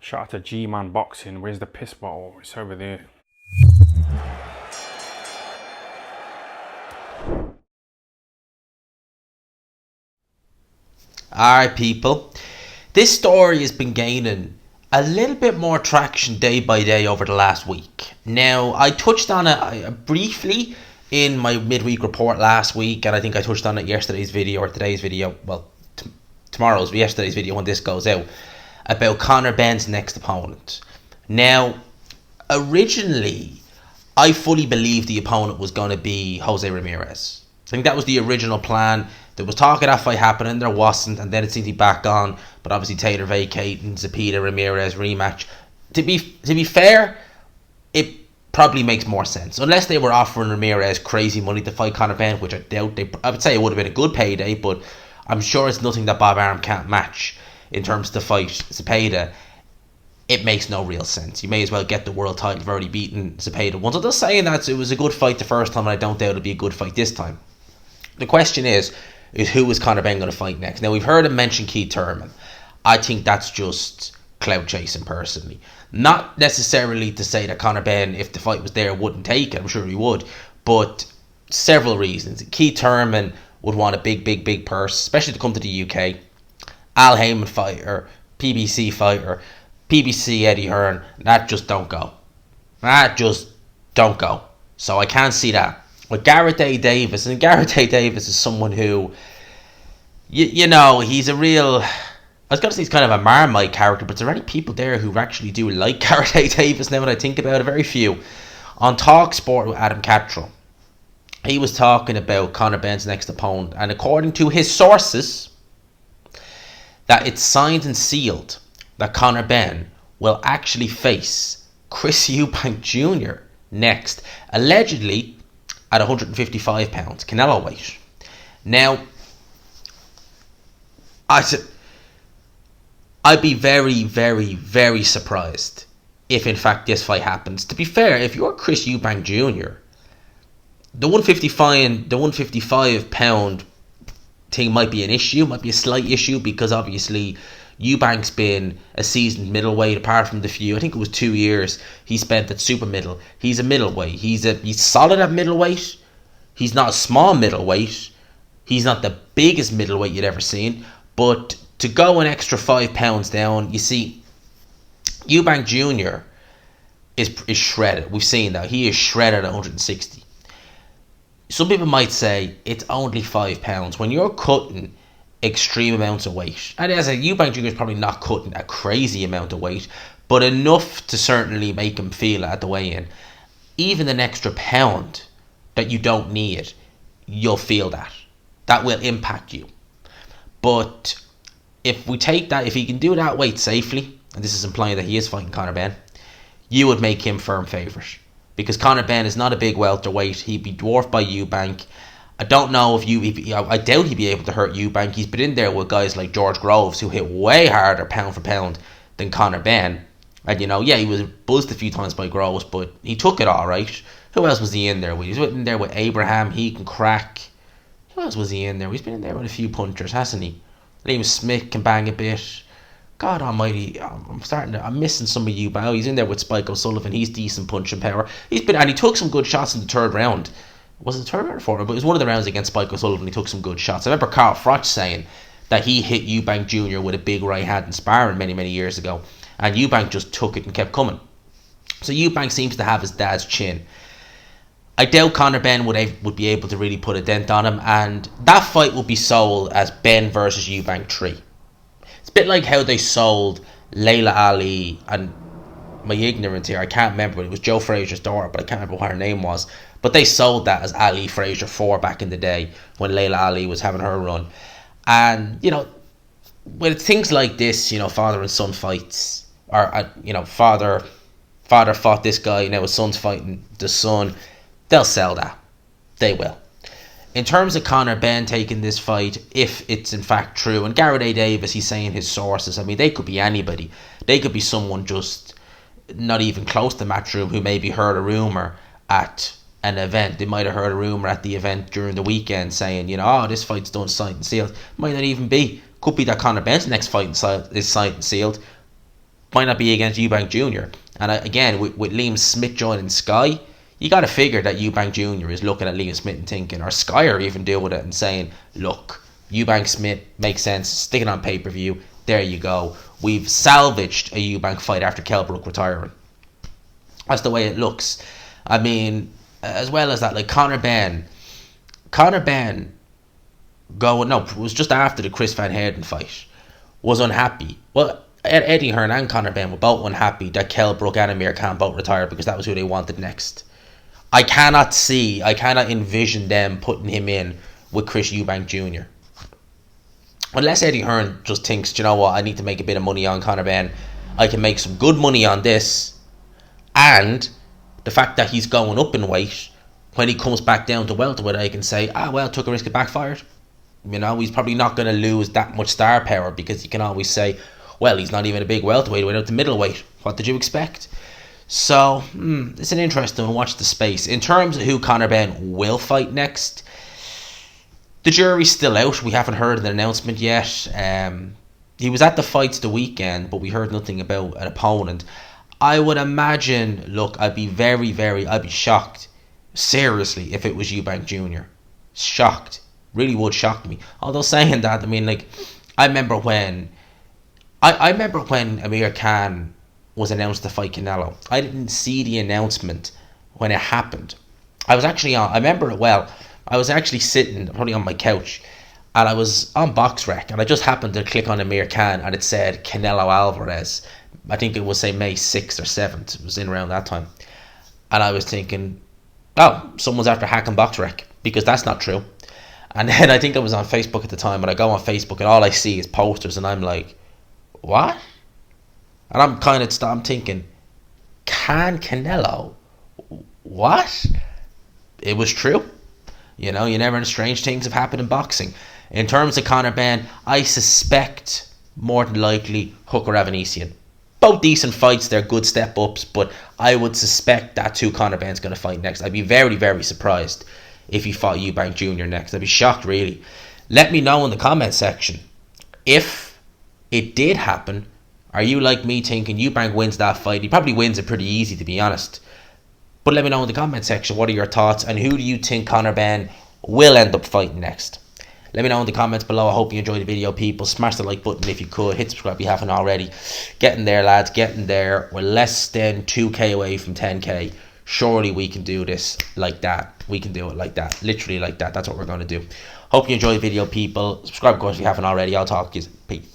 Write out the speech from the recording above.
Shout out to G-Man Boxing. Where's the piss bottle? It's over there. Alright, people. This story has been gaining a little bit more traction day by day over the last week. Now, I touched on it briefly in my midweek report last week, and I think I touched on it yesterday's video or today's video. Well, yesterday's video when this goes out, about Conor Benn's next opponent. Now, originally, I fully believed the opponent was going to be Jose Ramirez. I think that was the original plan. There was talk of that fight happening, there wasn't, and then it seemed to be back on. But obviously Taylor vacating, Zepeda Ramirez rematch. To be fair, it probably makes more sense, unless they were offering Ramirez crazy money to fight Conor Benn, which I doubt. I would say it would have been a good payday, but I'm sure it's nothing that Bob Arum can't match in terms to fight Zepeda. It makes no real sense. You may as well get the world title. You've already beaten Zepeda once. I'm just saying that it was a good fight the first time, and I don't doubt it'll be a good fight this time. The question is who is Conor Benn going to fight next? Now, we've heard him mention Keith Thurman. I think that's just clout chasing, personally. Not necessarily to say that Conor Benn, if the fight was there, wouldn't take it. I'm sure he would. But several reasons. Keith Thurman would want a big purse, especially to come to the UK. Al Heyman fighter, PBC fighter, PBC Eddie Hearn. That just don't go. So I can't see that. With Garrett A. Davis, and Garrett A. Davis is someone who, he's a real, I was going to say he's kind of a Marmite character, but there are any people there who actually do like Garrett A. Davis now when I think about it? Very few. On Talk Sport with Adam Cattrall, he was talking about Conor Benn's next opponent, and according to his sources, that it's signed and sealed that Conor Benn will actually face Chris Eubank Jr. next, allegedly at 155 pounds, Canelo weight. Now, I'd be very surprised if in fact this fight happens. To be fair, if you're Chris Eubank Jr., the 155 pound thing might be an issue, might be a slight issue, because obviously Eubank's been a seasoned middleweight, apart from the few, I think it was 2 years he spent at super middle. He's a middleweight. He's solid at middleweight. He's not a small middleweight. He's not the biggest middleweight you'd ever seen. But to go an extra 5 pounds down, you see, Eubank Jr. is shredded. We've seen that. He is shredded at 160. Some people might say it's only 5 pounds. When you're cutting extreme amounts of weight, and as a Eubank Jr. is probably not cutting a crazy amount of weight, but enough to certainly make him feel it at the weigh-in. Even an extra pound that you don't need, you'll feel that. That will impact you. But if we take that, if he can do that weight safely, and this is implying that he is fighting Conor Benn, you would make him firm favourite. Because Conor Benn is not a big welterweight. He'd be dwarfed by Eubank. I don't know if I doubt he'd be able to hurt Eubank. He's been in there with guys like George Groves, who hit way harder pound for pound than Conor Benn. And he was buzzed a few times by Groves, but he took it all right. Who else was he in there with? He was in there with Abraham. He can crack. Who else was he in there? He's been in there with a few punchers, hasn't he? Liam Smith can bang a bit. God almighty, I'm missing some of you, but he's in there with Spike O'Sullivan. He's decent punching power. And he took some good shots in the third round. Was it the third round or fourth? But it was one of the rounds against Spike O'Sullivan. He took some good shots. I remember Carl Froch saying that he hit Eubank Jr. with a big right hand in sparring many years ago, and Eubank just took it and kept coming. So Eubank seems to have his dad's chin. I doubt Conor Benn would be able to really put a dent on him, and that fight will be sold as Benn versus Eubank 3. It's a bit like how they sold Layla Ali, and my ignorance here, I can't remember, it was Joe Frazier's daughter, but I can't remember what her name was. But they sold that as Ali Frazier 4 back in the day when Layla Ali was having her run. And, with things like this, father and son fights, or, father fought this guy, now his son's fighting the son, they'll sell that. They will. In terms of Conor Benn taking this fight, if it's in fact true, and Garrett A. Davis, he's saying his sources, they could be anybody. They could be someone just not even close to Matchroom who maybe heard a rumour at an event. They might have heard a rumour at the event during the weekend saying, this fight's done, signed and sealed. Might not even be. Could be that Conor Benn's next fight is signed and sealed. might not be against Eubank Jr. And again, with Liam Smith joining Sky, you got to figure that Eubank Jr. is looking at Liam Smith and thinking, or Sky are even dealing with it and saying, look, Eubank Smith makes sense, stick it on pay-per-view, there you go. We've salvaged a Eubank fight after Kell Brook retiring. That's the way it looks. I mean, as well as that, like Conor Benn going, no, it was just after the Chris Van Heerden fight, was unhappy. Well, Eddie Hearn and Conor Benn were both unhappy that Kell Brook and Amir Khan both retired because that was who they wanted next. I cannot envision them putting him in with Chris Eubank Jr. Unless Eddie Hearn just thinks, you know what, I need to make a bit of money on Conor Benn. I can make some good money on this. And the fact that he's going up in weight, when he comes back down to welterweight, I can say, took a risk, it backfired. You know, he's probably not going to lose that much star power because you can always say, well, he's not even a big welterweight, he went out to middleweight. What did you expect? So, it's an interesting one. Watch the space. In terms of who Conor Benn will fight next, the jury's still out. We haven't heard an announcement yet. He was at the fights the weekend, but we heard nothing about an opponent. I would imagine, look, I'd be shocked, seriously, if it was Eubank Jr. Shocked. Really would shock me. Although saying that, I mean, like, I remember when Amir Khan was announced to fight Canelo. I didn't see the announcement when it happened. I remember it well. I was actually sitting probably on my couch and I was on BoxRec and I just happened to click on Amir Khan and it said Canelo Alvarez. I think it was, say, May 6th or 7th. It was in around that time. And I was thinking, oh, someone's after hacking BoxRec, because that's not true. And then I think I was on Facebook at the time, and I go on Facebook and all I see is posters and I'm like, what? And I'm thinking, can Canelo? What? It was true. You know, you never know, strange things have happened in boxing. In terms of Conor Benn, I suspect more than likely Hooker Avanesian. Both decent fights, they're good step ups, but I would suspect that's who Conor Benn's going to fight next. I'd be very, very surprised if he fought Eubank Jr. next. I'd be shocked, really. Let me know in the comment section if it did happen. Are you like me thinking Eubank wins that fight? He probably wins it pretty easy, to be honest. But let me know in the comment section, what are your thoughts, and who do you think Conor Benn will end up fighting next? Let me know in the comments below. I hope you enjoyed the video, people. Smash the like button if you could. Hit subscribe if you haven't already. Getting there, lads. Getting there. We're less than 2k away from 10k. Surely we can do this like that. We can do it like that. Literally like that. That's what we're going to do. Hope you enjoyed the video, people. Subscribe, of course, if you haven't already. I'll talk to you. Peace.